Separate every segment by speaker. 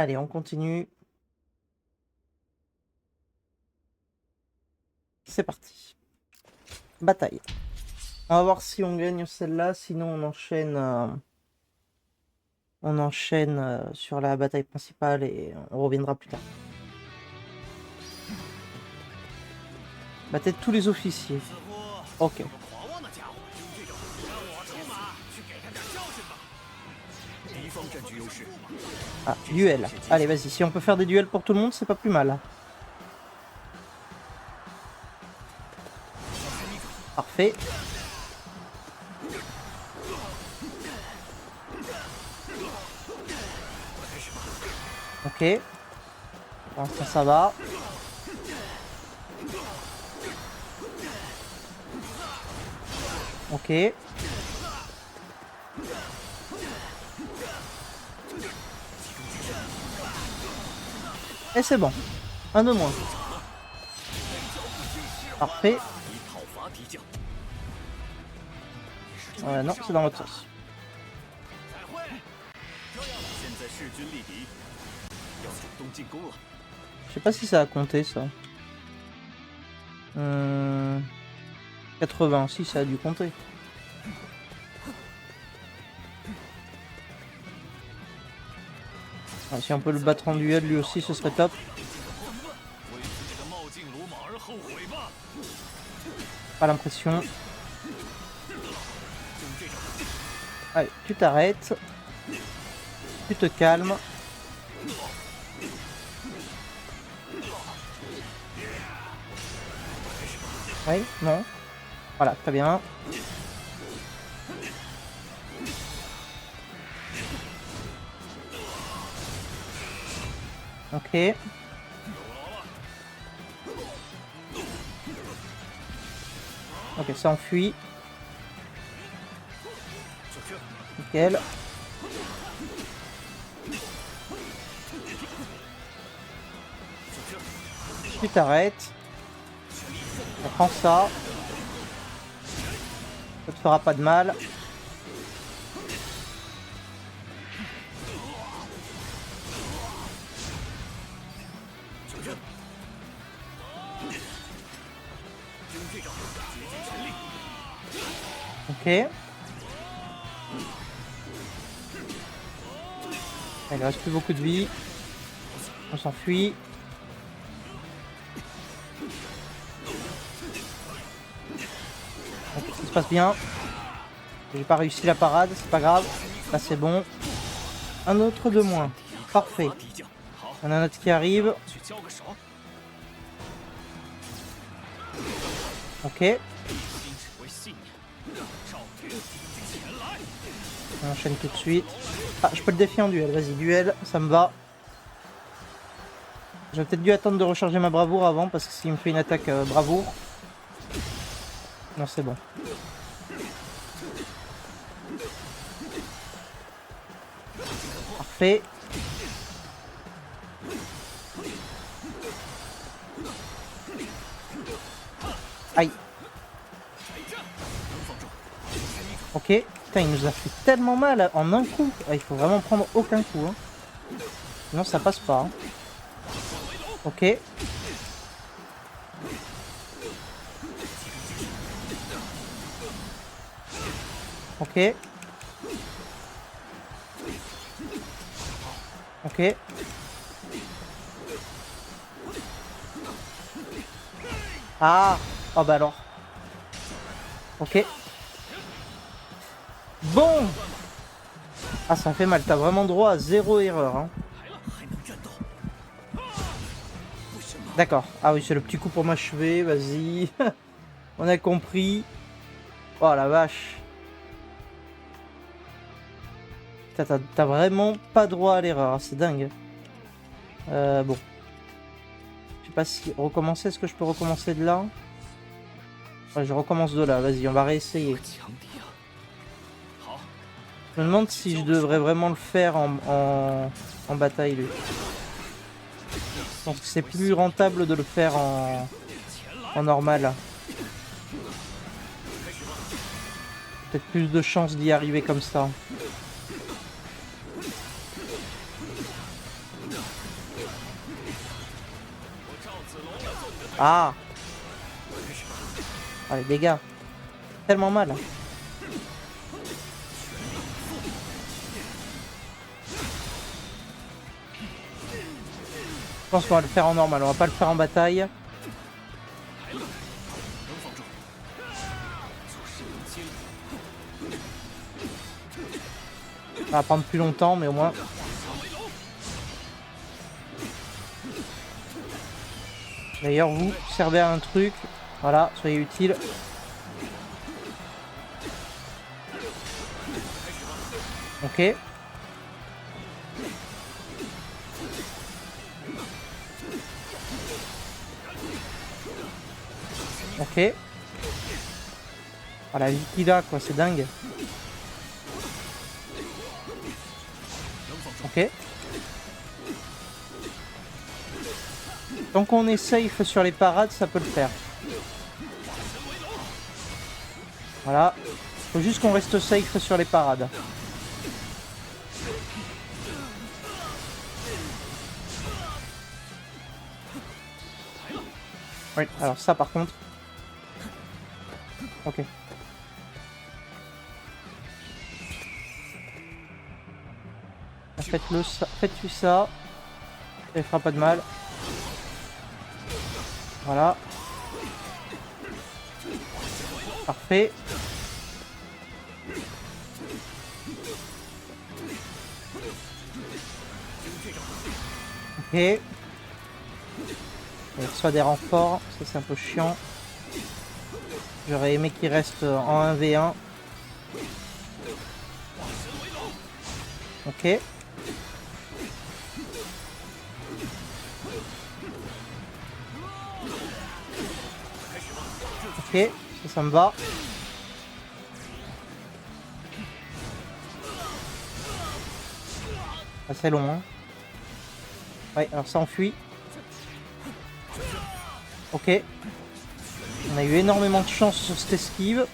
Speaker 1: Allez, on continue. C'est parti. Bataille. On va voir si on gagne celle-là, sinon on enchaîne... sur la bataille principale et on reviendra plus tard. Battez tous les officiers. Ok. Ah, duel. Allez, vas-y. Si on peut faire des duels pour tout le monde, c'est pas plus mal. Parfait. Ok. Pour l'instant, ça va. Ok. Et c'est bon. Un de moins. Parfait. Non, c'est dans l'autre sens. Je sais pas si ça a compté ça. 80, si ça a dû compter. Ah, si on peut le battre en duel lui aussi, ce serait top. Pas l'impression. Allez, tu t'arrêtes. Tu te calmes. Oui, non. Voilà, très bien. Ok. Ok, ça enfuit. Nickel. Tu t'arrêtes. On prend ça. Ça te fera pas de mal. Ok. Il reste plus beaucoup de vie. On s'enfuit. Ok, ça se passe bien. J'ai pas réussi la parade, c'est pas grave. Là c'est bon. Un autre de moins. Parfait. On a un autre qui arrive. Ok. On enchaîne tout de suite. Ah, je peux le défier en duel. Vas-y, duel, ça me va. J'aurais peut-être dû attendre de recharger ma bravoure avant, parce que s'il me fait une attaque bravoure... Non, c'est bon. Parfait. Aïe. Ok. Putain, il nous a fait tellement mal en un coup. Ah, il faut vraiment prendre aucun coup. Hein. Sinon, ça passe pas. Hein. Ok. Ok. Ok. Ah. Oh bah alors. Ok. Bon. Ah, ça fait mal. T'as vraiment droit à 0 erreur. Hein. D'accord. Ah oui, c'est le petit coup pour m'achever. Vas-y. On a compris. Oh la vache. T'as vraiment pas droit à l'erreur. C'est dingue. Bon. Je sais pas si recommencer. Est-ce que je peux recommencer de là? Ouais, je recommence de là. Vas-y, on va réessayer. Je me demande si je devrais vraiment le faire en bataille, lui. Je pense que c'est plus rentable de le faire en normal. Peut-être plus de chances d'y arriver comme ça. Ah. Ah, les dégâts. Tellement mal. Je pense qu'on va le faire en normal, on va pas le faire en bataille. Ça va prendre plus longtemps, mais au moins... D'ailleurs, vous servez à un truc. Voilà, soyez utile. Ok. Ok. Voilà, la vie qu'il a, quoi, c'est dingue. Ok. Tant qu'on est safe sur les parades, ça peut le faire. Voilà. Faut juste qu'on reste safe sur les parades. Oui, alors ça par contre. Ok. Faites-le ça. Faites-lui ça. Ça ne fera pas de mal. Voilà. Parfait. Ok. Il reçoit des renforts. Ça c'est un peu chiant. J'aurais aimé qu'il reste en 1v1. Ok. Ok, ça me va. Ah, c'est long, hein. Ouais, alors ça enfuit. Ok. On a eu énormément de chance sur cette esquive.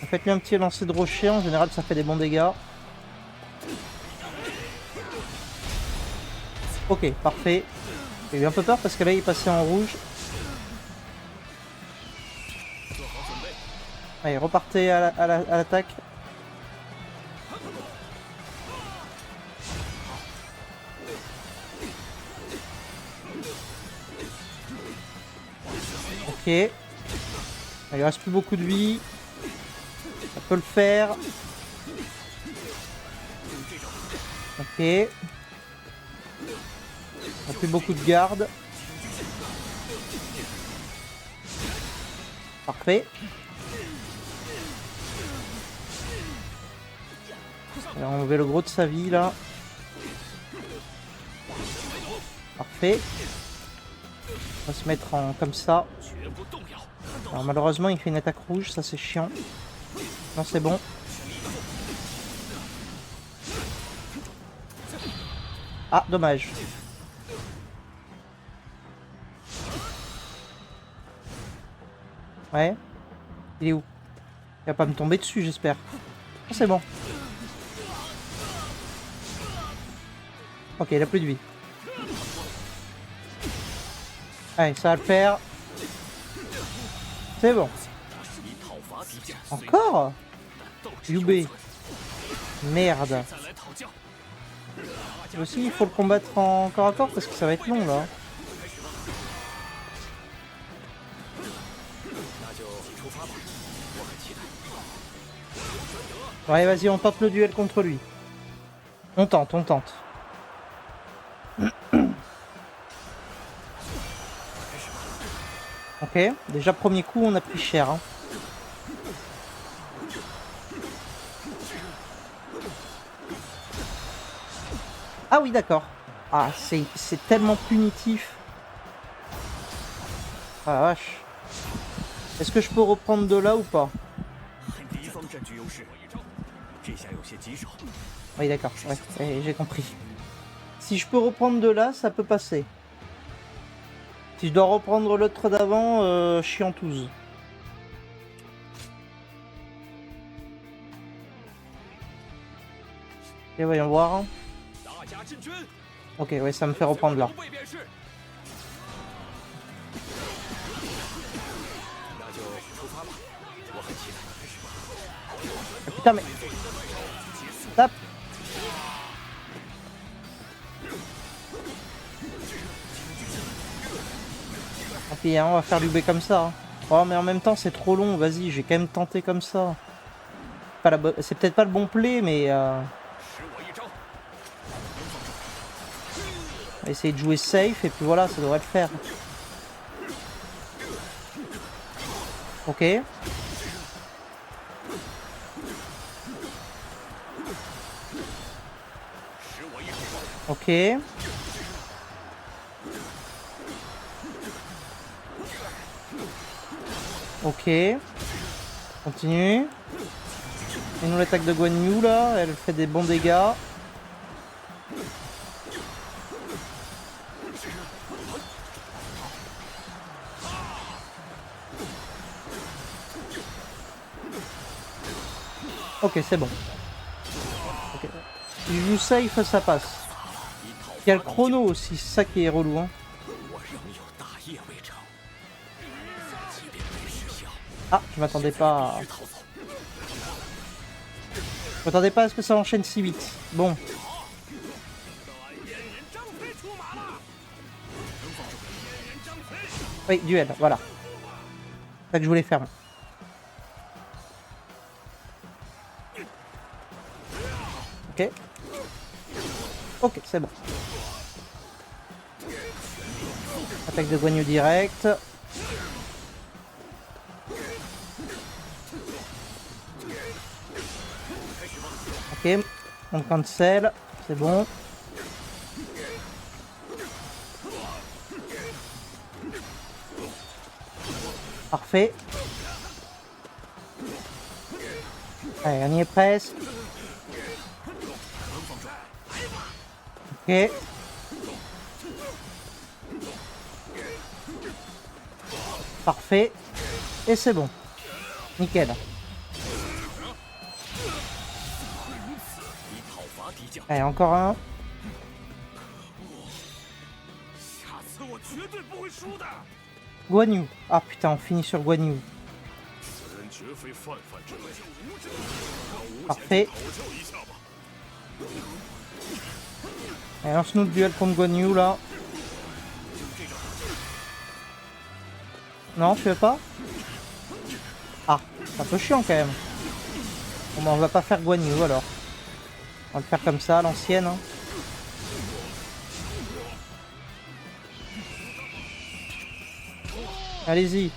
Speaker 1: Faites-lui un petit lancer de rocher, en général ça fait des bons dégâts. Ok, parfait. J'ai eu un peu peur parce que là il est passé en rouge. Allez, repartez à l'attaque. Ok. Il reste plus beaucoup de vie. Ça peut le faire. Ok. Il n'y a plus beaucoup de garde. Parfait. On va enlever le gros de sa vie là. Parfait. On va se mettre en comme ça. Alors malheureusement il fait une attaque rouge, ça c'est chiant. Non c'est bon. Ah dommage. Ouais. Il est où? Il va pas me tomber dessus j'espère. Oh, c'est bon. Ok, il a plus de vie. Allez, ça va le faire. C'est bon. Encore? Yubé. Merde. Aussi, il faut le combattre en corps à corps parce que ça va être long là. Ouais, vas-y, on tente le duel contre lui. On tente, on tente. Ok, déjà premier coup, on a pris cher. Hein. Ah oui, d'accord. Ah, c'est tellement punitif. Ah la vache. Est-ce que je peux reprendre de là ou pas? Oui, d'accord. Ouais, j'ai compris. Si je peux reprendre de là, ça peut passer. Si je dois reprendre l'autre d'avant, chiantouse. Et voyons voir. Ok, ouais, ça me fait reprendre là. Ah, putain, mais... Tape. Tant pis, hein, on va faire du B comme ça. Hein. Oh, mais en même temps, c'est trop long. Vas-y, j'ai quand même tenté comme ça. C'est peut-être pas le bon play, mais... On va essayer de jouer safe, et puis voilà, ça devrait le faire. Ok. Ok. Ok. Continue. Et nous l'attaque de Guan Yu là, elle fait des bons dégâts. Ok, c'est bon. Okay. Il joue safe, ça passe. Il y a le chrono aussi, c'est ça qui est relou. Hein. Ah, je m'attendais pas à... Je m'attendais pas à ce que ça enchaîne si vite. Bon. Oui, duel, voilà. C'est ça que je voulais faire. Ok. Ok, c'est bon. Attaque de Guan Yu direct. Ok, on cancel, c'est bon. Parfait. Allez, on y est presque. Ok. Parfait. Et c'est bon. Nickel. Allez, encore un. Guan Yu. Ah putain, on finit sur Guan Yu. Parfait. Allez, lance-nous le duel contre Guan Yu là. Non, tu veux pas? Ah, c'est un peu chiant quand même. Bon, bah, on va pas faire Guan Yu alors. On va le faire comme ça, à l'ancienne. Hein. Allez-y.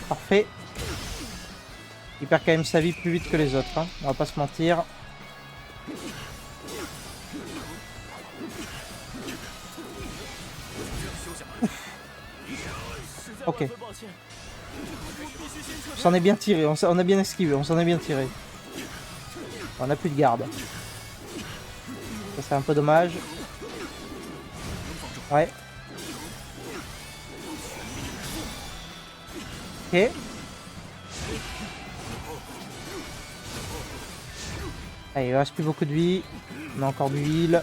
Speaker 1: Parfait. Il perd quand même sa vie plus vite que les autres. Hein. On va pas se mentir. Ok. On s'en est bien tiré, on a bien esquivé, on s'en est bien tiré. On a plus de garde. Ça c'est un peu dommage. Ouais. Ok. Allez, il reste plus beaucoup de vie. On a encore du heal.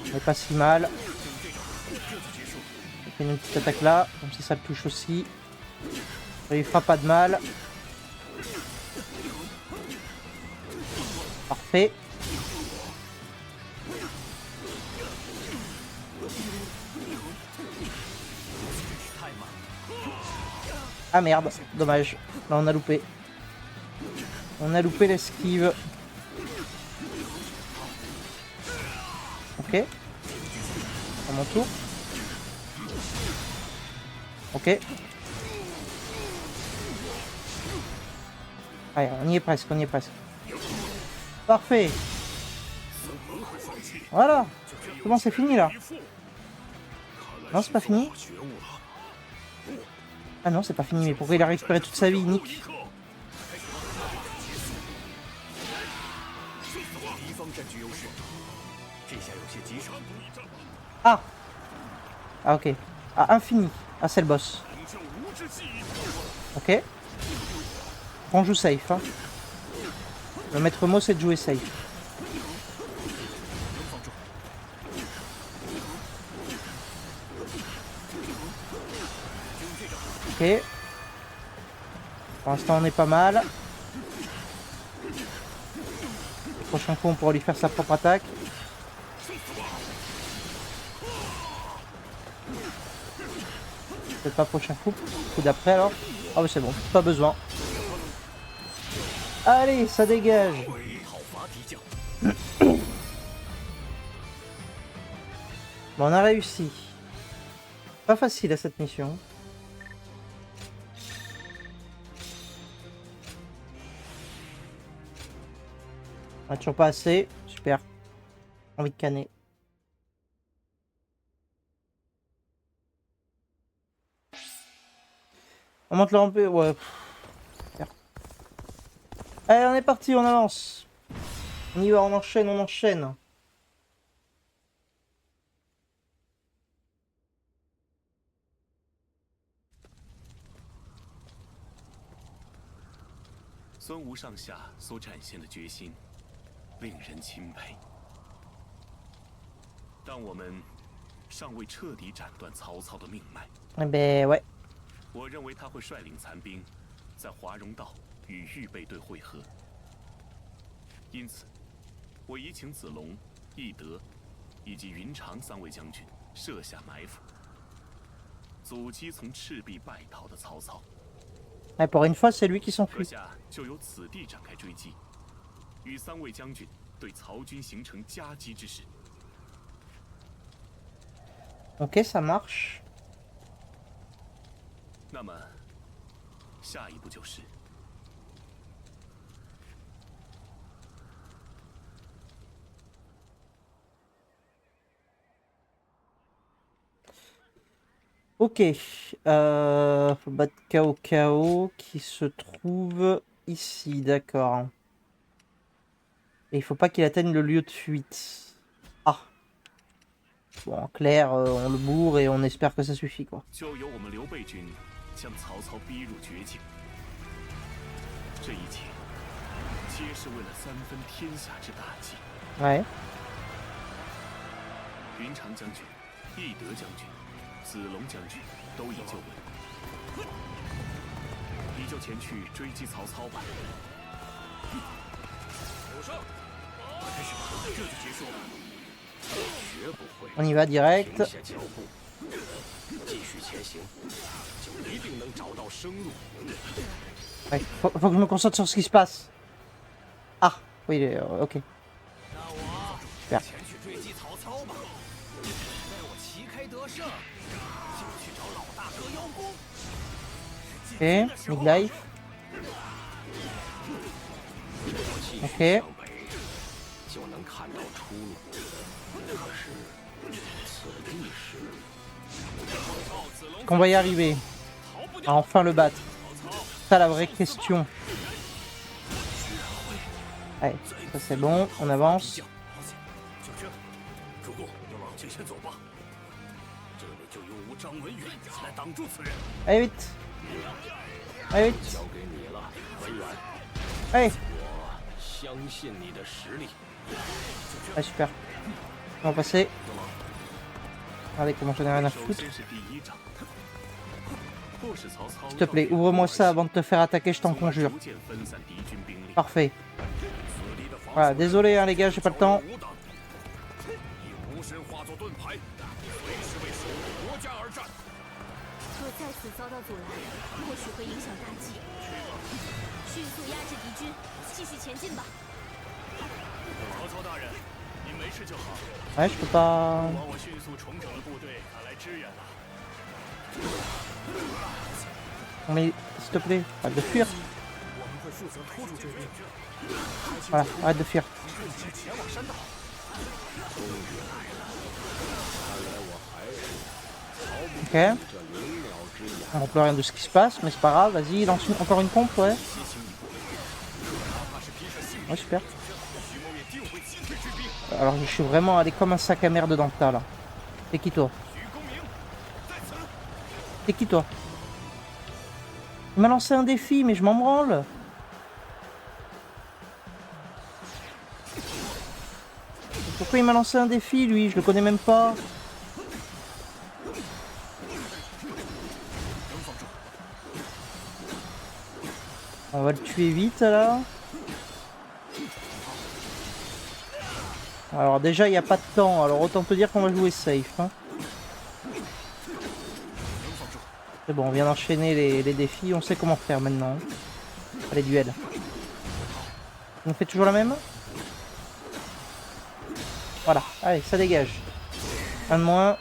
Speaker 1: On n'est pas si mal. On fait une petite attaque là, comme si ça le touche aussi. Ça lui fera pas de mal. Parfait. Ah merde, dommage. Là on a loupé. On a loupé l'esquive. Ok. À mon tour. Ok. Allez, on y est presque, on y est presque. Parfait. Voilà. C'est bon, c'est fini là. Non, c'est pas fini. Ah non, c'est pas fini, mais pourquoi il a récupéré toute sa vie, Nick? Ah. Ah ok. Ah, infini. Ah, c'est le boss. Ok. On joue safe. Hein. Le maître mot, c'est de jouer safe. Ok. Pour l'instant, on est pas mal. Le prochain coup, on pourra lui faire sa propre attaque. Peut-être pas prochain coup. Coup d'après alors. Ah bah c'est bon, pas besoin. Allez, ça dégage. Bon, on a réussi. Pas facile à cette mission. On a toujours pas assez. Super. Envie de canner. On monte le rampé. Ouais. Super. Allez, on est parti, on avance. On y va, on enchaîne, on enchaîne. Eh ben ouais.
Speaker 2: 我认为他会率领残兵在华容道与预备队会合，因此，我已请子龙、翼德以及云长3位将军设下埋伏，阻击从赤壁败逃的曹操。
Speaker 1: Et pour une fois, c'est lui qui
Speaker 2: 阁
Speaker 1: s'enfuit.
Speaker 2: 下就由此地展开追击，与3位将军对曹军形成夹击之势。
Speaker 1: Ok, ça marche.
Speaker 2: 那么，下一步就是。
Speaker 1: Ok. Faut battre KO KO qui se trouve ici, d'accord. Et il faut pas qu'il atteigne le lieu de fuite. Ah. Bon, en clair, on le bourre et on espère que ça suffit, quoi.
Speaker 2: 就由我们刘备军将曹操逼入绝境。这一切，皆是为了3分天下之大计。
Speaker 1: Ouais.
Speaker 2: 云长将军、翼德将军、子龙将军都已就位，你就前去追击曹操吧。有胜，开始吧，这就结束了。绝不会。
Speaker 1: On y va direct.
Speaker 2: 停下脚步，继续前行，就一定能找到生路。
Speaker 1: Ouais, faut que je me concentre sur ce qui se passe. Ah, oui, ok.
Speaker 2: 那我
Speaker 1: Super.
Speaker 2: 前去追击曹操吧。待我旗开得胜，就去找老大哥邀功。
Speaker 1: Ok, mid-life. Ok.
Speaker 2: 就能看到出路。可是此地是。
Speaker 1: Qu'on va y arriver à enfin le battre. C'est ça la vraie question. Allez, ça c'est bon, on avance. Allez vite. Allez vite. Allez. Allez, super. On va passer. Regardez comment j'en ai rien à foutre. S'il te plaît, ouvre-moi ça avant de te faire attaquer, je t'en conjure. Parfait. Voilà, désolé hein, les gars, j'ai pas le temps. Ouais, je peux pas... Mais s'il te plaît, arrête de fuir. Voilà, arrête de fuir. Ok. On ne peut rien de ce qui se passe, mais c'est pas grave. Vas-y, lance encore une pompe, ouais. Ouais, super. Alors je suis vraiment allé comme un sac à merde dans le tas là. T'es qui toi? T'es qui toi? Il m'a lancé un défi, mais je m'en branle. Pourquoi il m'a lancé un défi, lui? Je le connais même pas. On va le tuer vite, là. Alors déjà, il n'y a pas de temps. Alors autant te dire qu'on va jouer safe. Hein. C'est bon, on vient d'enchaîner les défis. On sait comment faire maintenant. Les duels. On fait toujours la même? Voilà. Allez, ça dégage. Un de moins.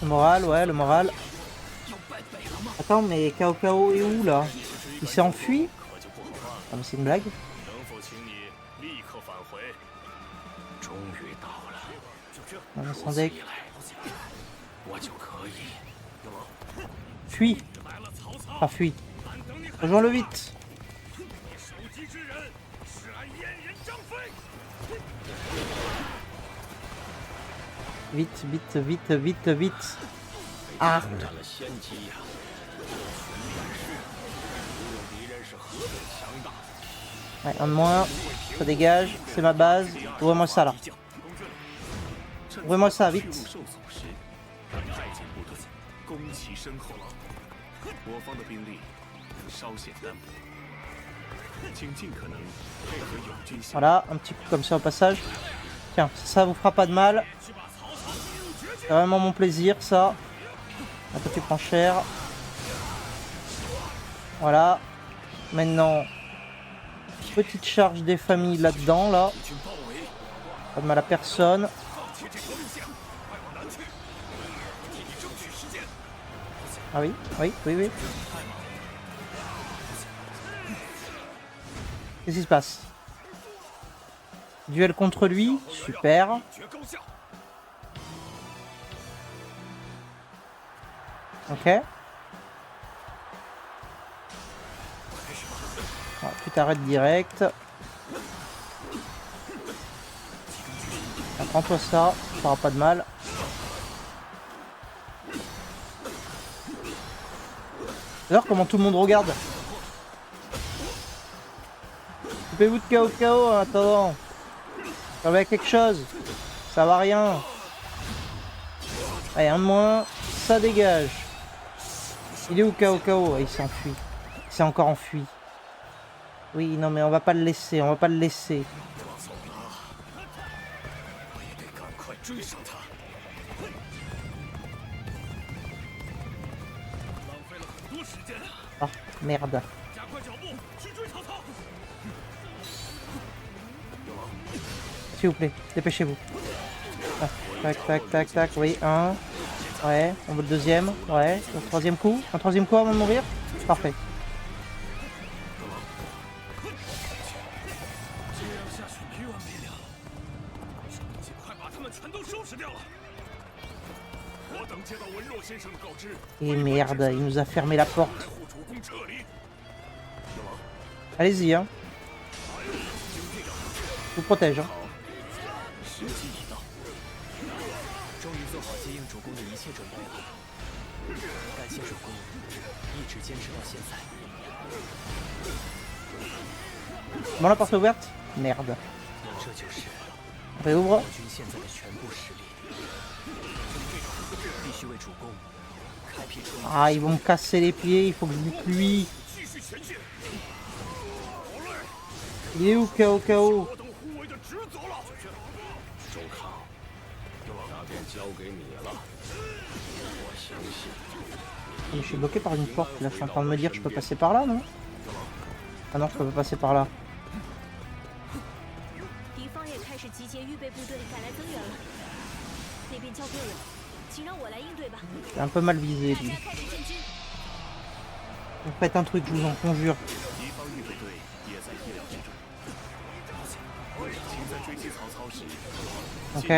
Speaker 1: Le moral, ouais, le moral. Attends, mais Cao Cao est où, là? Il s'est enfui? Ah, mais c'est une blague. On va sans deck. Fuis. Ah, fuis. Rejoins-le vite. Vite, vite, vite, vite, vite. Ah. Ouais, un de moins. Ça dégage. C'est ma base. Ouvrez-moi ça, là. Ouvrez-moi ça, vite. Voilà, un petit coup comme ça au passage. Tiens, ça vous fera pas de mal. C'est vraiment mon plaisir, ça. Un peu tu prends cher. Voilà. Maintenant, petite charge des familles là-dedans, là. Pas de mal à personne. Ah oui, oui, oui, oui. Qu'est-ce qui se passe? Duel contre lui, super. Ok. Ah, tu t'arrêtes direct. Prends-toi ça, ça fera pas de mal. D'ailleurs, comment tout le monde regarde. Occupez-vous de Cao Cao en attendant. Ça va quelque chose. Ça va rien. Allez, un de moins. Ça dégage. Il est où Cao Cao? Il s'enfuit. Il s'est encore enfui. Oui, non mais on va pas le laisser. On va pas le laisser. Ah, merde. S'il vous plaît, dépêchez-vous. Ah, tac, tac, tac, tac, oui, un. Ouais, on veut le deuxième. Ouais, le troisième coup. Un troisième coup avant de mourir. Parfait. Et merde, il nous a fermé la porte. Allez-y, hein. Je vous protège, hein. Bon, la porte est ouverte. Merde. Réouvre. Ah, ils vont me casser les pieds, il faut que je bute lui. Il est où Cao Cao? Je suis bloqué par une porte, là je suis en train de me dire que je peux passer par là, non? Ah non, je peux pas passer par là. C'est un peu mal visé lui. Vous faites un truc, je vous en conjure. Ok.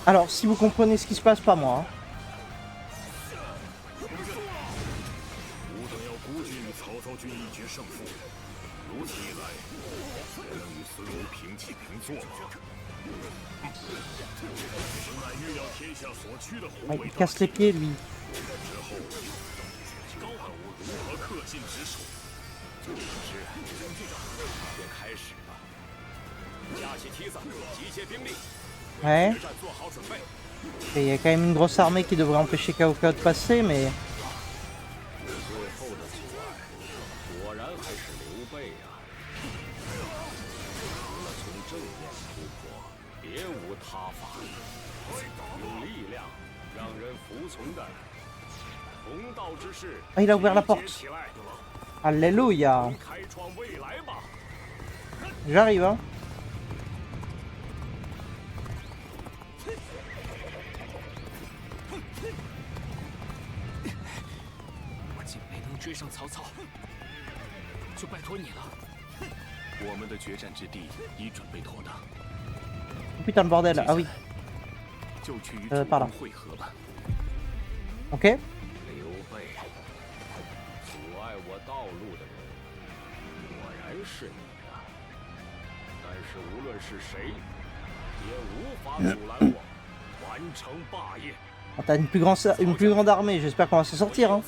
Speaker 1: Alors, si vous comprenez ce qui se passe, pas moi. Hein. Ah, il casse les pieds lui. Ouais. Et il y a quand même une grosse armée qui devrait empêcher Cao Cao de passer, mais... Ah, il a ouvert la porte. Alléluia. J'arrive, hein. Oh putain, le bordel. Ah oui. Par là. Ok. Oh, t'as une plus grande armée, j'espère qu'on va s'en sortir, hein.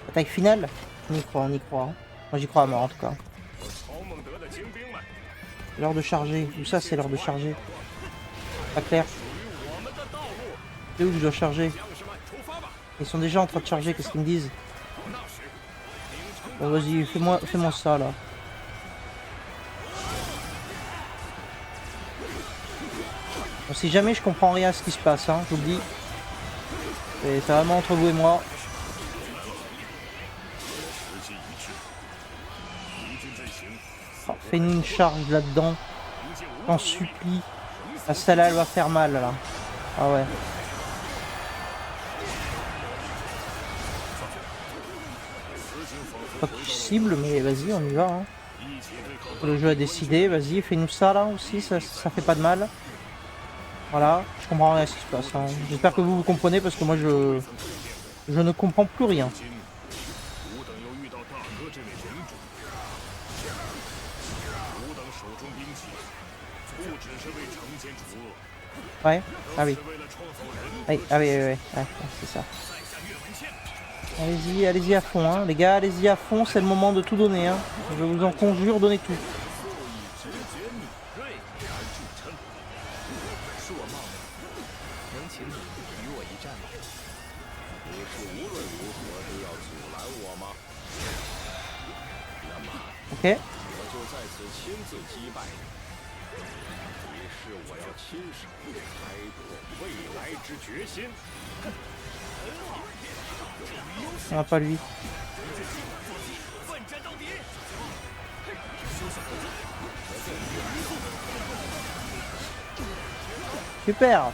Speaker 1: Attaque finale. On y croit, on y croit. Moi j'y crois à mort en tout cas. L'heure de charger. Où ça c'est l'heure de charger? Pas clair. C'est où que je dois charger? Ils sont déjà en train de charger, qu'est-ce qu'ils me disent? Bon vas-y, fais-moi ça là. Bon, si jamais je comprends rien à ce qui se passe, hein, je vous le dis. C'est vraiment entre vous et moi. Oh, fais-nous une charge là-dedans. J'en supplie. Ah, celle-là, elle va faire mal là. Ah ouais. Pas que tu cibles, mais vas-y, on y va. Hein. Le jeu a décidé, vas-y, fais-nous ça là aussi, ça fait pas de mal. Voilà, je comprends rien à ce qui se passe. Hein. J'espère que vous comprenez parce que moi je ne comprends plus rien. Ouais, ah oui. Ah oui, ouais, c'est ça. Allez-y à fond, hein. Les gars, allez-y à fond, c'est le moment de tout donner. Hein. Je vous en conjure, donnez tout. Ok. Ah, pas lui. Super.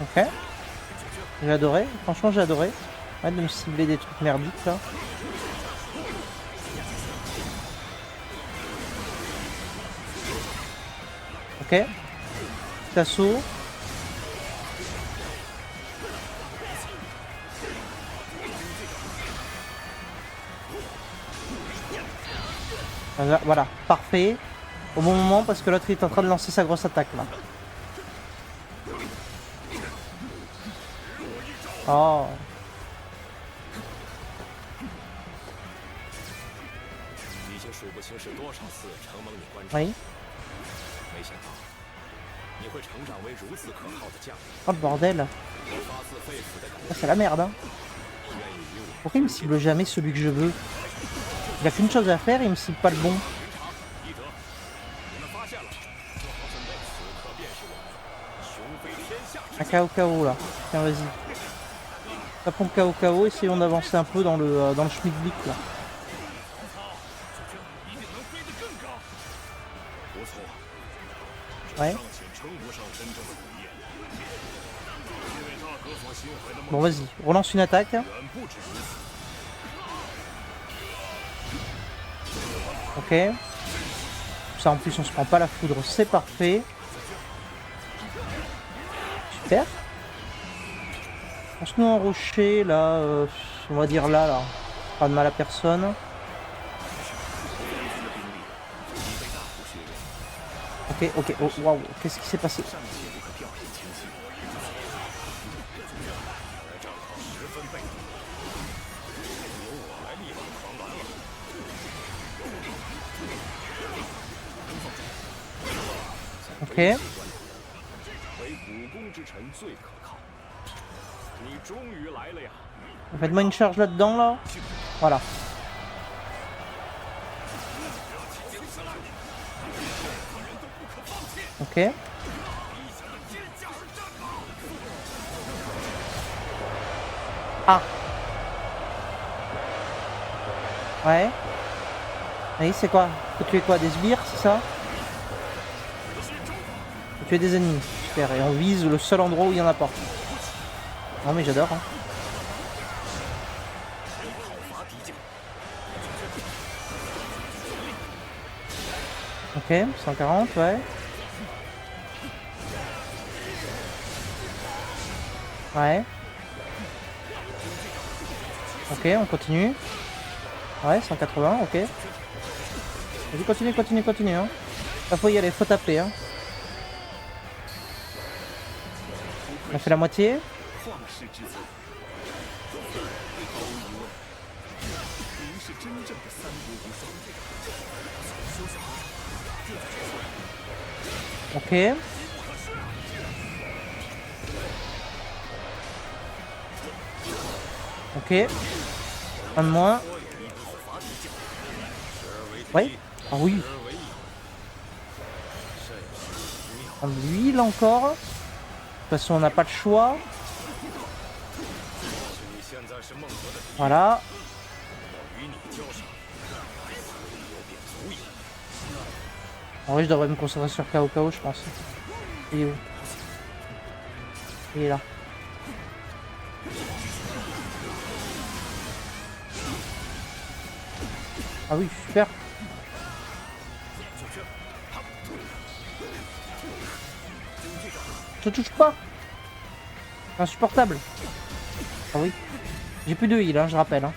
Speaker 1: Ok. J'ai adoré. Franchement, j'ai adoré. Arrête de me cibler des trucs merdiques là. Ok. Petit assaut. Voilà, parfait. Au bon moment parce que l'autre est en train de lancer sa grosse attaque là. Oh. Oui. Oh le bordel. Oh, c'est la merde hein. Pourquoi il me cible jamais celui que je veux? Il a qu'une chose à faire et il me cible pas le bon. Un Cao là. Tiens vas-y. Tapons Cao, essayons d'avancer un peu dans le schmilblick là. Ouais. Bon vas-y, relance une attaque. Ok. Ça en plus on se prend pas la foudre, c'est parfait. Super. Lance-nous un rocher, là, on va dire là. Pas de mal à personne. Ok, ok, oh, waouh, qu'est-ce qui s'est passé? Ok. Faites-moi une charge là-dedans, là. Voilà. Ok. Ah. Ouais. Oui, c'est quoi? Faut tuer quoi? Des sbires, c'est ça? Faut tuer des ennemis. Super. Et on vise le seul endroit où il n'y en a pas. Non mais j'adore. Hein. Ok, 140, ouais. Ouais. Ok, on continue. Ouais, 180, ok. Vas-y, continue, continue, continue. Hein. Là, faut y aller, faut taper. Hein. On a fait la moitié. Ok. Ok. Un de moins. Ouais. Ah oui. On de l'huile encore. De toute façon, on n'a pas le choix. Voilà. En vrai, je devrais me concentrer sur Cao, je pense. Il est où? Il est là. Ah oui, super. Je touche pas. C'est insupportable. Ah oui. J'ai plus de heal, hein, je rappelle. Hein.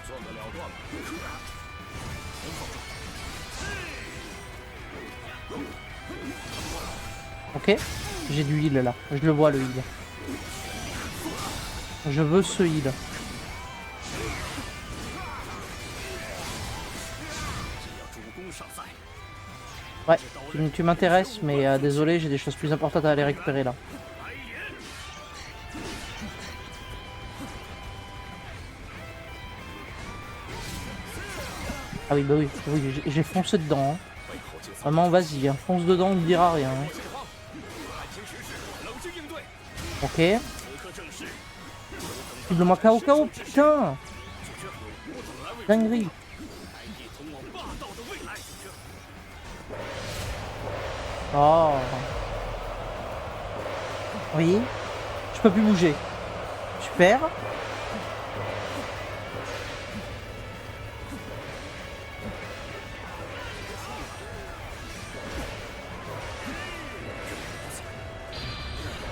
Speaker 1: Ok. J'ai du heal là. Je le vois le heal. Je veux ce heal. Ouais, tu m'intéresses, mais désolé, j'ai des choses plus importantes à aller récupérer là. Ah oui, bah oui, oui j'ai foncé dedans. Hein. Vraiment, vas-y, hein, fonce dedans, on ne dira rien. Hein. Ok. Double-moi Cao, putain! Dinguerie. Oh. Oui. Je peux plus bouger. Super.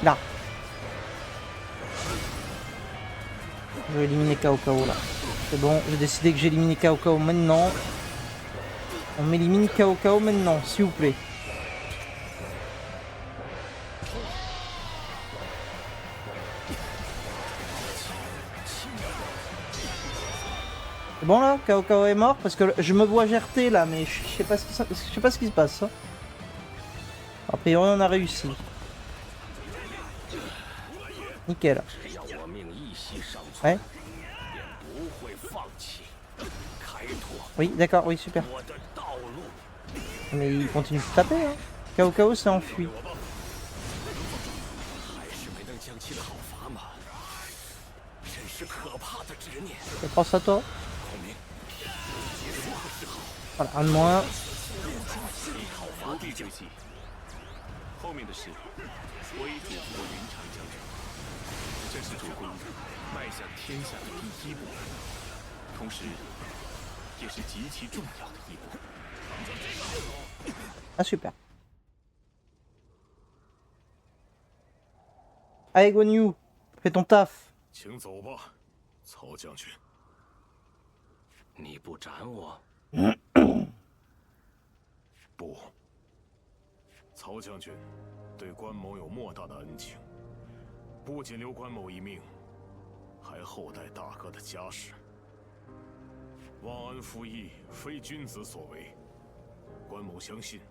Speaker 1: Là. Je vais éliminer Cao là. C'est bon, j'ai décidé que j'élimine Cao maintenant. On m'élimine Cao maintenant, s'il vous plaît. C'est bon là, Cao est mort parce que je me vois GRT là, mais je sais pas ce qui se passe. Hein. A priori on a réussi. Nickel. Ouais. Oui, d'accord, oui, super. Mais il continue de taper, hein. Cao s'est enfui. Je pense à toi. Voilà, un de moins. Ah super. Allez Guan Yu, fais ton taf.
Speaker 3: 请走吧，曹将军。
Speaker 4: 你不斩我？
Speaker 3: 不，曹将军对关某有莫大的恩情，不仅留关某一命，还厚待大哥的家事。忘恩负义，非君子所为。关某相信，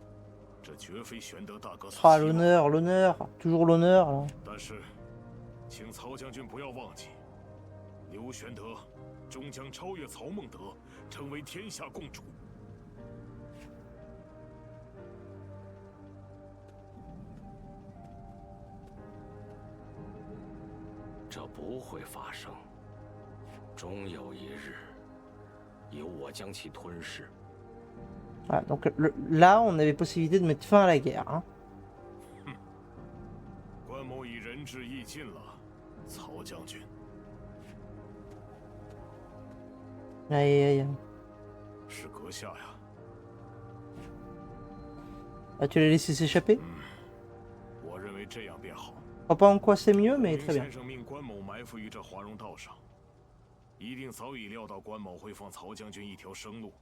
Speaker 3: 这绝非玄德大哥所
Speaker 1: Ah,
Speaker 3: 希望。
Speaker 1: l'honneur, l'honneur, toujours l'honneur là.
Speaker 3: 但是，请曹将军不要忘记，刘玄德终将超越曹孟德，成为天下共主。
Speaker 4: 这不会发生，终有一日，由我将其吞噬。
Speaker 1: Voilà, donc là, on avait possibilité de mettre fin à la guerre. Hein.
Speaker 3: 关某已仁至义尽了，曹将军。
Speaker 1: Aïe, aïe, aïe.
Speaker 3: 是阁下呀。
Speaker 1: Ah, tu l'as laissé s'échapper?
Speaker 3: 我认为这样便好。
Speaker 1: Je sais pas en quoi c'est mieux, mais
Speaker 3: 林
Speaker 1: très bien.
Speaker 3: 先生命关某埋伏于这华容道上，一定早已料到关某会放曹将军一条生路。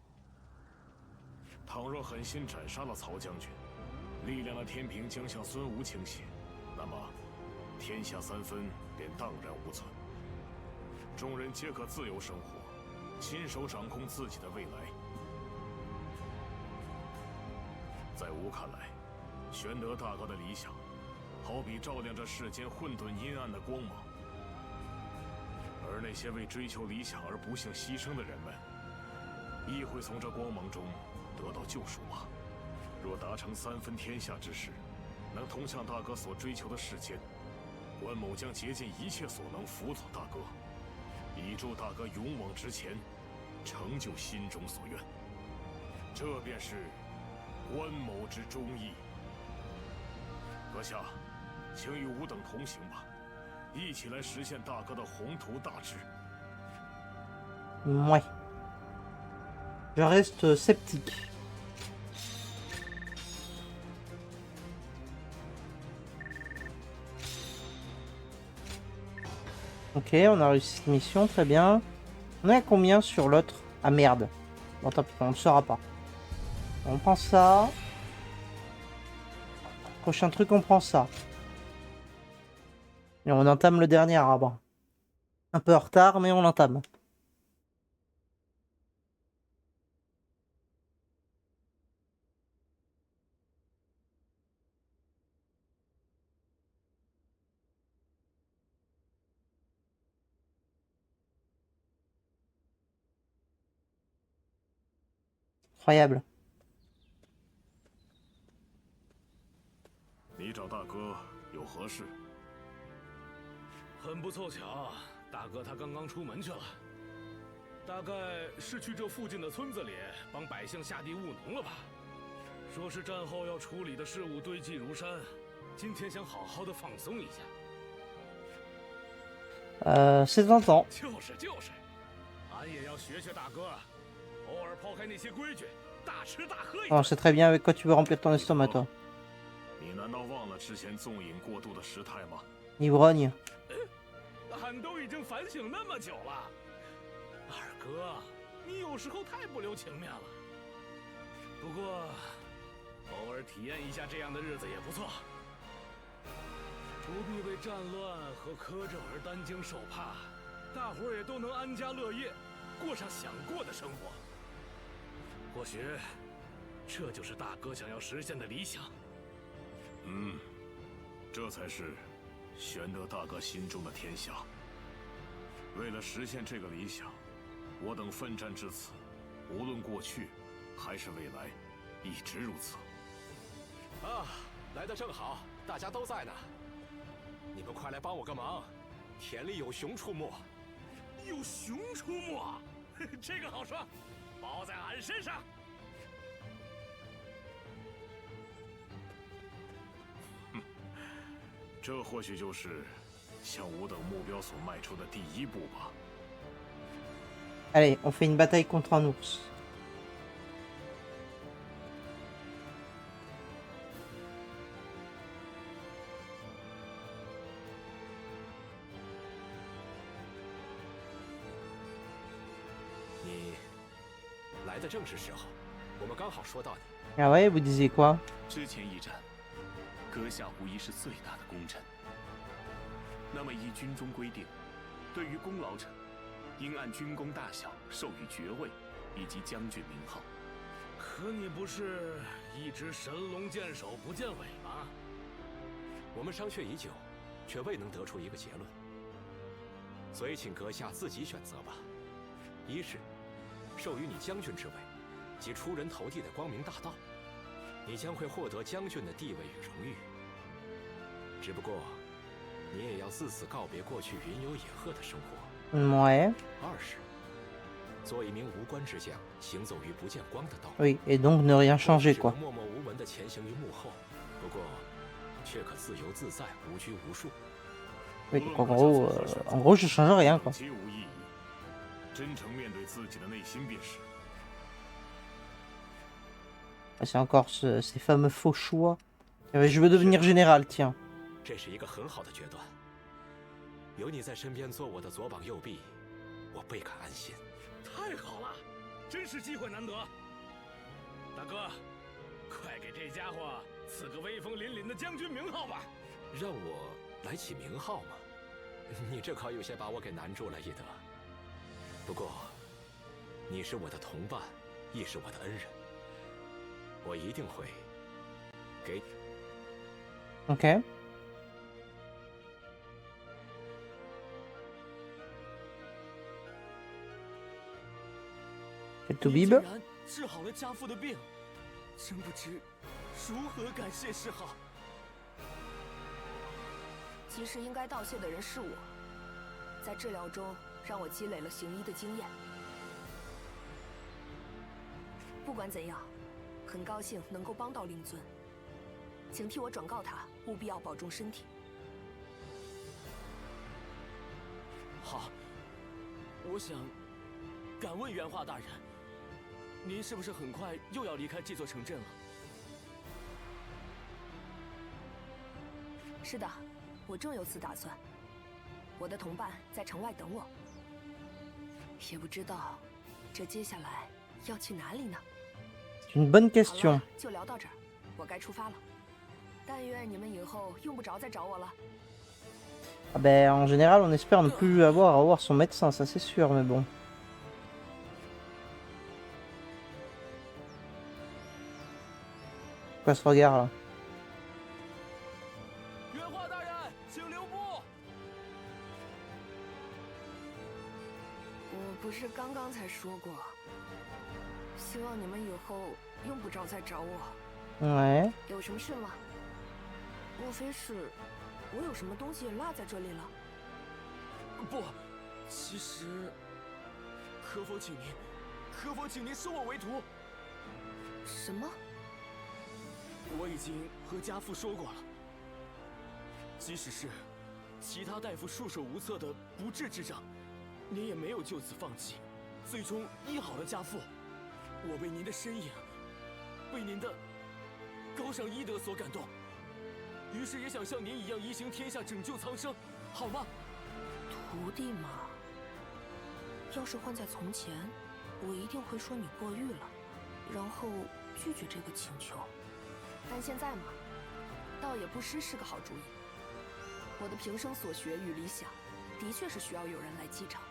Speaker 3: 倘若狠心斩杀了曹将军，力量的天平将向孙吴倾斜，那么天下三分便荡然无存。众人皆可自由生活，亲手掌控自己的未来。在吾看来，玄德大哥的理想，好比照亮这世间混沌阴暗的光芒。而那些为追求理想而不幸牺牲的人们，亦会从这光芒中得到救赎吧。若达成三分天下之事，能同向大哥所追求的世间，关某将竭尽一切所能辅佐大哥，以助大哥勇往直前，成就心中所愿。这便是关某之忠义。阁下，请与吾等同行吧，一起来实现大哥的宏图大志。
Speaker 1: Ouais. Je reste sceptique. Ok, on a réussi cette mission, très bien. On est à combien sur l'autre? Ah merde. Bon, tant pis, on ne le saura pas. On prend ça. Prochain truc, on prend ça. Et on entame le dernier arbre. Un peu en retard, mais on l'entame. Incroyable.
Speaker 3: 你找大哥有何事？
Speaker 5: 很不凑巧，大哥他刚刚出门去了，大概是去这附近的村子里帮百姓下地务农了吧？说是战后要处理的事务堆积如山，今天想好好的放松一下。
Speaker 1: C'est tentant.
Speaker 5: 就是，俺也要学学大哥，偶尔抛开那些规矩，大吃大喝一
Speaker 1: On
Speaker 5: 顿。
Speaker 1: sait très bien avec quoi tu veux remplir ton estomac, toi.
Speaker 3: 你难道忘了之前纵饮过度的时态吗？
Speaker 1: Ivrogne.
Speaker 5: 俺都已经反省那么久了，二哥，你有时候太不留情面了。不过，偶尔体验一下这样的日子也不错，不必为战乱和苛政而担惊受怕，大伙儿也都能安家乐业，过上想过的生活。或许，这就是大哥想要实现的理想。
Speaker 3: 这才是玄德大哥心中的天下。为了实现这个理想，我等奋战至此，无论过去还是未来，一直如此。
Speaker 6: 啊，来得正好，大家都在呢。你们快来帮我个忙，田里有熊出没。
Speaker 5: 有熊出没，这个好说，包在俺身上。
Speaker 3: 这或许就是向吾等目标所迈出的第一步吧。
Speaker 1: Allez, on fait une bataille contre un ours.
Speaker 6: 来的正是时候，我们刚好说到你。
Speaker 1: Ah ouais, vous disiez quoi?
Speaker 2: 之前一战，阁下无疑是最大的功臣。那么依军中规定，对于功劳者，应按军功大小授予爵位以及将军名号。
Speaker 5: 可你不是一直神龙见首不见尾吗？
Speaker 6: 我们商榷已久，却未能得出一个结论，所以请阁下自己选择吧。一是授予你将军之位，即出人头地的光明大道，你将会获得将军的地位与荣誉。只不过，你也要自此告别过去云游野鹤的生活。
Speaker 1: Ouais.
Speaker 6: 二是做一名无官之将，行走于不见光的道路。
Speaker 1: Oui, et donc ne rien changer
Speaker 6: 只
Speaker 1: quoi.
Speaker 6: 能默默无闻地前行于幕后，不过却可自由自在，无拘无束。
Speaker 1: Oui, donc en gros je change rien quoi.
Speaker 3: 其无意义，真诚面对自己的内心便是。
Speaker 1: C'est encore ces fameux faux choix. Je veux devenir général, tiens.
Speaker 6: 这是一个很好的决断。有你在身边做我的左膀右臂，我倍感安心。
Speaker 5: 太好了，真是机会难得。大哥，快给这家伙赐个威风凛凛的将军名号吧！
Speaker 6: 让我来起名号吗？你这可有些把我给难住了，翼德。不过，你是我的同伴，亦是我的恩人，我一定会给。
Speaker 1: Ok. Et tout
Speaker 7: 你
Speaker 1: bib.
Speaker 7: 竟然治好了家父的病，真不知如何感谢是好。
Speaker 8: 其实应该道谢的人是我，在治疗中让我积累了行医的经验。不管怎样，很高兴能够帮到令尊，请替我转告他，务必要保重身体。
Speaker 7: 好，我想敢问元化大人，您是不是很快又要离开这座城镇了？
Speaker 8: 是的，我正有此打算。我的同伴在城外等我，也不知道这接下来要去哪里呢？
Speaker 1: C'est une bonne
Speaker 8: 好
Speaker 1: question.
Speaker 8: 了，就聊到这儿，我该出发了。但愿你们以后用不着再找我了。
Speaker 1: Ah ben, en général, on espère ne plus avoir à voir son médecin, ça c'est sûr, mais bon. Quoi ce regard là?
Speaker 7: 元化大人，请留步！
Speaker 8: 我不是刚刚才说过，希望你们以后用不着再找我。
Speaker 1: Ouais.
Speaker 8: 有什么事吗？莫非是我有什么东西落在这里了？
Speaker 7: 不，其实，可否请您收我为徒？
Speaker 8: 什么？
Speaker 7: 我已经和家父说过了，即使是其他大夫束手无策的不治之症，您也没有就此放弃，最终医好了家父。我被您的身影，被您的高尚医德所感动，于是也想像您一样移行天下，拯救苍生，好吗？
Speaker 8: 徒弟嘛，要是换在从前，我一定会说你过誉了，然后拒绝这个请求。但现在嘛，倒也不失是个好主意。我的平生所学与理想，的确是需要有人来继承。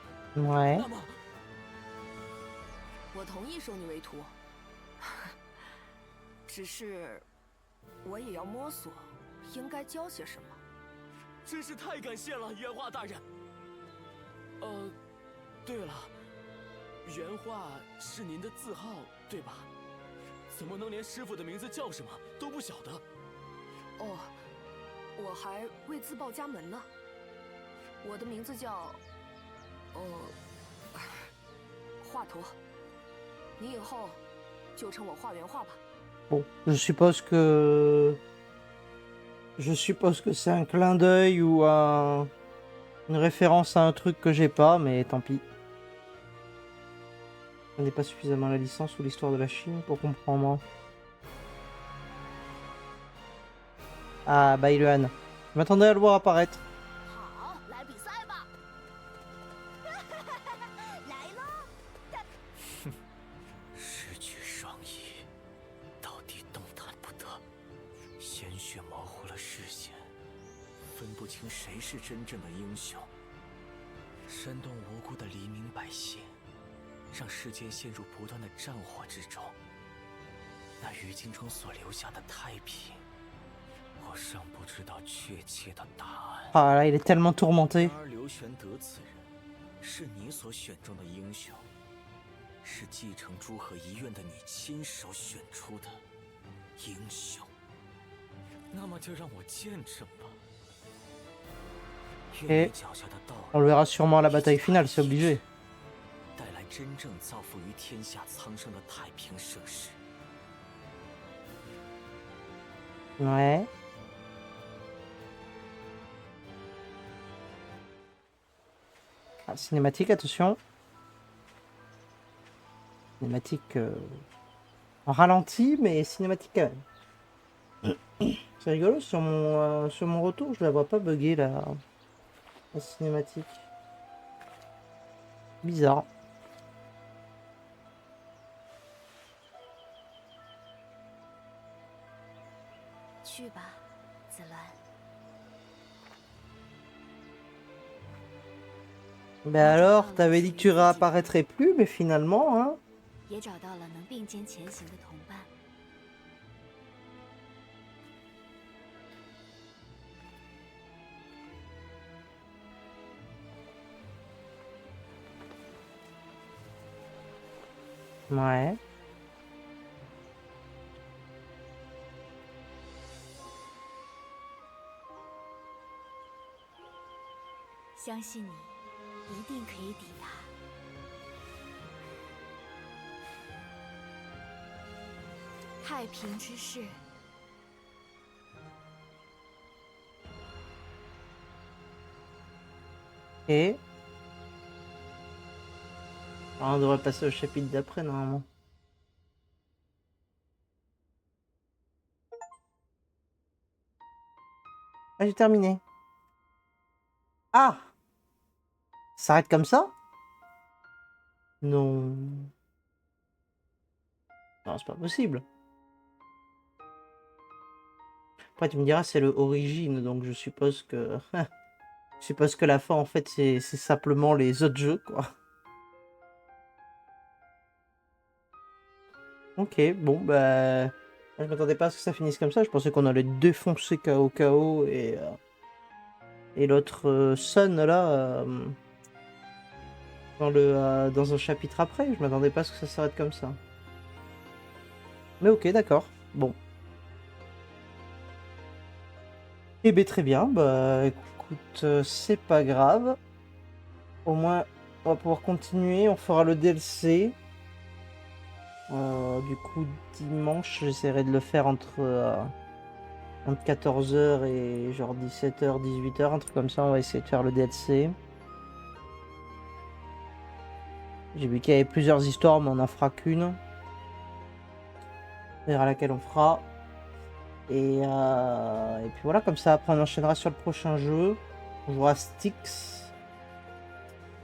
Speaker 1: Ouais.
Speaker 7: 那么，
Speaker 8: 我同意收你为徒，只是我也要摸索应该教些什么。
Speaker 7: 真是太感谢了，元化大人。对了，元化是您的字号，对吧？怎么能连师傅的名字叫什么都不晓得？
Speaker 8: 哦，我还未自报家门呢。我的名字叫，华佗。你以后就称我华元化吧。
Speaker 1: Bon, je suppose que c'est un clin d'œil ou une référence à un truc que j'ai pas, mais tant pis. Je n'ai pas suffisamment la licence ou l'histoire de la Chine pour comprendre. Ah, Bailuan. Je m'attendais à le voir apparaître.
Speaker 8: 好，来比赛吧。来喽！
Speaker 7: 是分不清谁是真正的英雄，煽动无辜的黎民百姓，让世间陷入不断的战火之中。那余烬中所留下的太平，我尚不知道确切的答案。
Speaker 1: Ah là, il est tellement tourmenté.
Speaker 7: 然而刘玄德此人，是你所选中的英雄，是继承诸葛遗愿的你亲手选出的英雄。那么就让我见证吧。
Speaker 1: Et on le verra sûrement à la bataille finale, c'est obligé.
Speaker 7: 带来真正造福于天下苍生的太平盛世。
Speaker 1: Ouais. Ah, cinématique, attention. Cinématique en ralenti, mais cinématique quand même. C'est rigolo, sur mon retour, je la vois pas bugger la cinématique. Bizarre. Ben alors, t'avais dit que tu réapparaîtrais plus, mais finalement, hein. Ouais. Et on devrait passer au chapitre d'après normalement. Ah, j'ai terminé. Ah! Ça s'arrête comme ça? Non. Non, c'est pas possible. Après, tu me diras, c'est le origine, donc je suppose que... je suppose que la fin, en fait, c'est simplement les autres jeux, quoi. Ok, bon, bah... Je m'attendais pas à ce que ça finisse comme ça. Je pensais qu'on allait défoncer KO et l'autre Sun, là... dans un chapitre après. Je m'attendais pas à ce que ça s'arrête comme ça. Mais ok, d'accord. Bon. Eh ben très bien. Bah écoute, c'est pas grave. Au moins, on va pouvoir continuer. On fera le DLC. Du coup, dimanche, j'essaierai de le faire entre 14h et genre 17h, 18h, un truc comme ça. On va essayer de faire le DLC. J'ai vu qu'il y avait plusieurs histoires, mais on n'en fera qu'une. On verra laquelle on fera. Et puis voilà, comme ça, après on enchaînera sur le prochain jeu. On jouera Styx.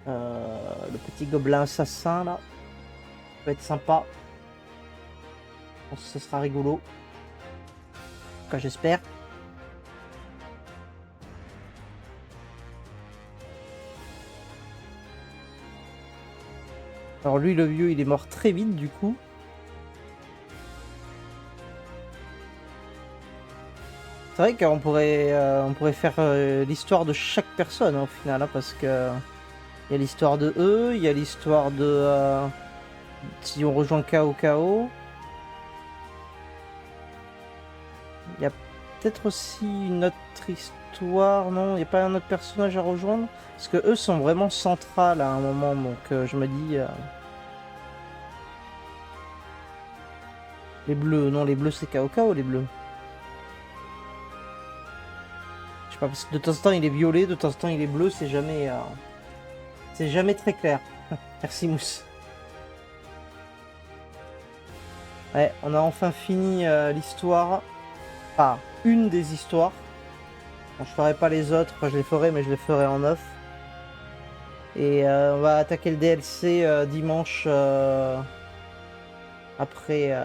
Speaker 1: Le petit gobelin assassin, là. Ça va être sympa. Je pense que ce sera rigolo. En tout cas, j'espère. Alors lui, le vieux, il est mort très vite, du coup. C'est vrai qu'on pourrait faire l'histoire de chaque personne, au final, hein, parce que... Il y a l'histoire de eux, il y a l'histoire de... si on rejoint KO. Il y a peut-être aussi une autre histoire, non? Il n'y a pas un autre personnage à rejoindre? Parce que eux sont vraiment centrales à un moment, donc je me dis... Les bleus, non, les bleus c'est KO, les bleus. Je sais pas, parce que de temps en temps il est violet, de temps en temps il est bleu, c'est jamais très clair. Merci Mousse. Ouais, on a enfin fini l'histoire. Enfin, une des histoires. Bon, je ferai pas les autres, enfin, je les ferai, mais je les ferai en off. Et on va attaquer le DLC dimanche après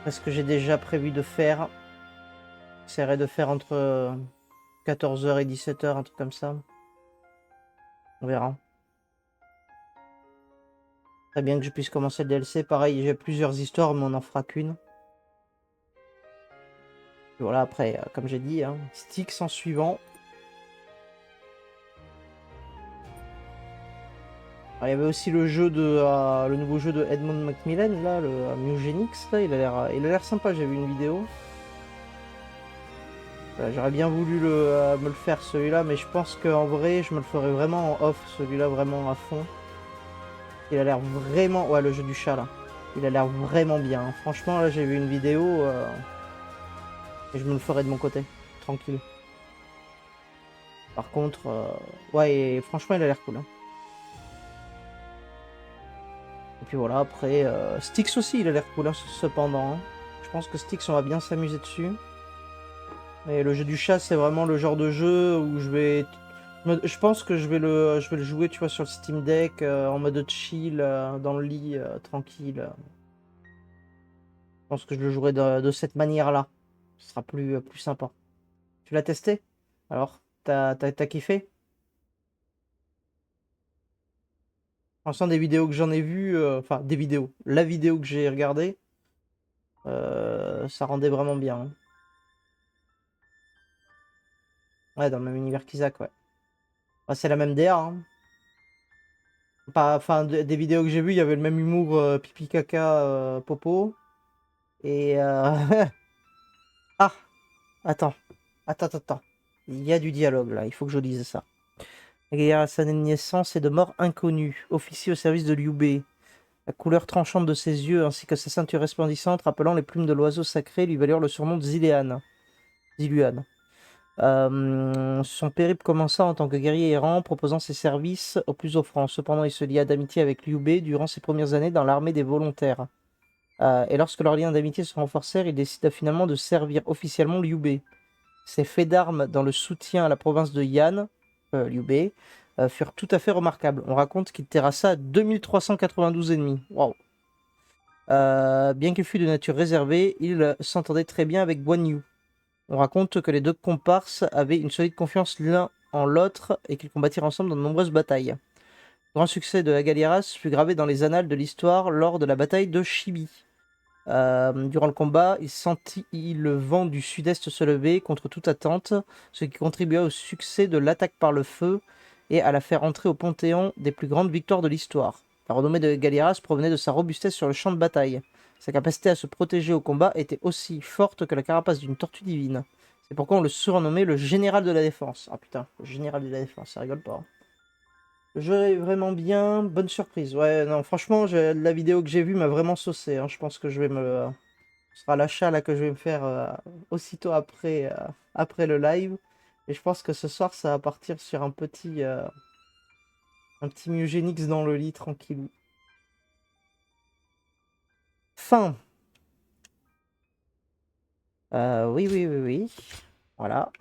Speaker 1: ce que j'ai déjà prévu de faire. J'essaierai de faire entre 14h et 17h, un truc comme ça. On verra. Très bien que je puisse commencer le DLC. Pareil, j'ai plusieurs histoires, mais on n'en fera qu'une. Voilà, après, comme j'ai dit, hein, Styx en suivant. Alors, il y avait aussi le jeu de le nouveau jeu de Edmund Macmillan, là, le Mugenix, là, il a l'air sympa, j'ai vu une vidéo. J'aurais bien voulu me le faire celui-là, mais je pense qu'en vrai, je me le ferai vraiment en off, celui-là, vraiment à fond. Il a l'air vraiment... Ouais, le jeu du chat, là. Il a l'air vraiment bien. Franchement, là, j'ai vu une vidéo, et je me le ferai de mon côté, tranquille. Par contre, ouais, et franchement, il a l'air cool. Hein. Et puis voilà, après, Styx aussi, il a l'air cool, hein, cependant. Hein. Je pense que Styx, on va bien s'amuser dessus. Mais le jeu du chat, c'est vraiment le genre de jeu où je pense que je vais le jouer, tu vois, sur le Steam Deck, en mode chill, dans le lit, tranquille. Je pense que je le jouerai de cette manière-là. Ce sera plus sympa. Tu l'as testé? Alors, t'as kiffé? En sens des vidéos que j'en ai vues, enfin des vidéos, la vidéo que j'ai regardée, ça rendait vraiment bien. Hein. Ouais, dans le même univers qu'Isaac, ouais. Ouais, c'est la même DA. Hein. Enfin, des vidéos que j'ai vues, il y avait le même humour pipi caca popo. Et ah, attends. Il y a du dialogue là, il faut que je lise ça. La guerrière à sa naissance et de mort inconnue, officie au service de Liu Bei. La couleur tranchante de ses yeux ainsi que sa ceinture resplendissante rappelant les plumes de l'oiseau sacré lui valurent le surnom de Ziluan. Son périple commença en tant que guerrier errant, proposant ses services aux plus offrants. Cependant, il se lia d'amitié avec Liu Bei durant ses premières années dans l'armée des volontaires. Et lorsque leurs liens d'amitié se renforcèrent, il décida finalement de servir officiellement Liu Bei. Ses faits d'armes dans le soutien à la province de Yan, Liu Bei, furent tout à fait remarquables. On raconte qu'il terrassa 2392 ennemis. Waouh! Bien qu'il fût de nature réservée, il s'entendait très bien avec Guan Yu. On raconte que les deux comparses avaient une solide confiance l'un en l'autre et qu'ils combattirent ensemble dans de nombreuses batailles. Le grand succès de la Galieras fut gravé dans les annales de l'histoire lors de la bataille de Chibi. Durant le combat, il sentit le vent du sud-est se lever contre toute attente, ce qui contribua au succès de l'attaque par le feu et à la faire entrer au panthéon des plus grandes victoires de l'histoire. La renommée de Galieras provenait de sa robustesse sur le champ de bataille. Sa capacité à se protéger au combat était aussi forte que la carapace d'une tortue divine. C'est pourquoi on le surnommait le général de la défense. Ah putain, le général de la défense, ça rigole pas. Le jeu est vraiment bien, bonne surprise. Ouais, non, franchement, la vidéo que j'ai vue m'a vraiment saucé. Hein. Je pense que je vais ce sera l'achat là que je vais me faire aussitôt après le live. Et je pense que ce soir, ça va partir sur un petit Mugenix dans le lit, tranquillou. Fin. Oui. Voilà.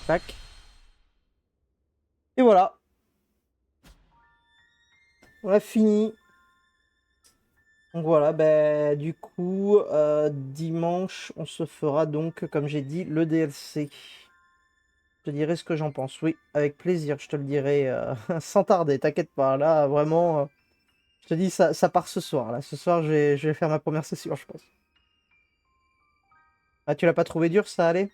Speaker 1: Tac. Et voilà. On a fini. Donc voilà, du coup, dimanche, on se fera donc, comme j'ai dit, le DLC. Je te dirai ce que j'en pense. Oui, avec plaisir, je te le dirai sans tarder, t'inquiète pas. Là, vraiment, je te dis, ça part ce soir. Là. Ce soir, je vais faire ma première session, je pense. Ah, tu l'as pas trouvé dur, ça allait?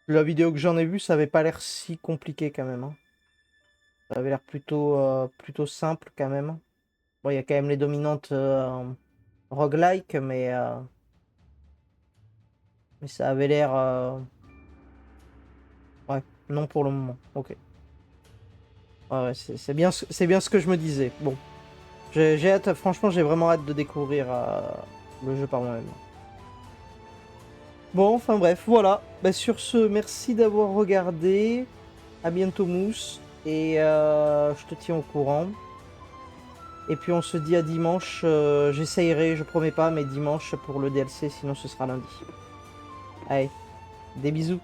Speaker 1: La vidéo que j'en ai vue, ça avait pas l'air si compliqué quand même. Hein. Ça avait l'air plutôt simple quand même. Bon, il y a quand même les dominantes roguelike, mais ça avait l'air... Ouais, non pour le moment. Ok. Ouais, c'est bien ce que je me disais. Bon. J'ai hâte, franchement, j'ai vraiment hâte de découvrir le jeu par moi-même. Bon, enfin bref, voilà. Sur ce, merci d'avoir regardé. À bientôt, Mousse. Et je te tiens au courant. Et puis on se dit à dimanche. J'essayerai, je promets pas, mais dimanche pour le DLC, sinon ce sera lundi. Allez, des bisous.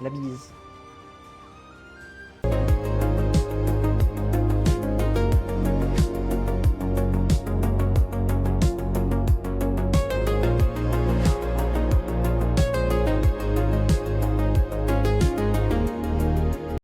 Speaker 1: La bise.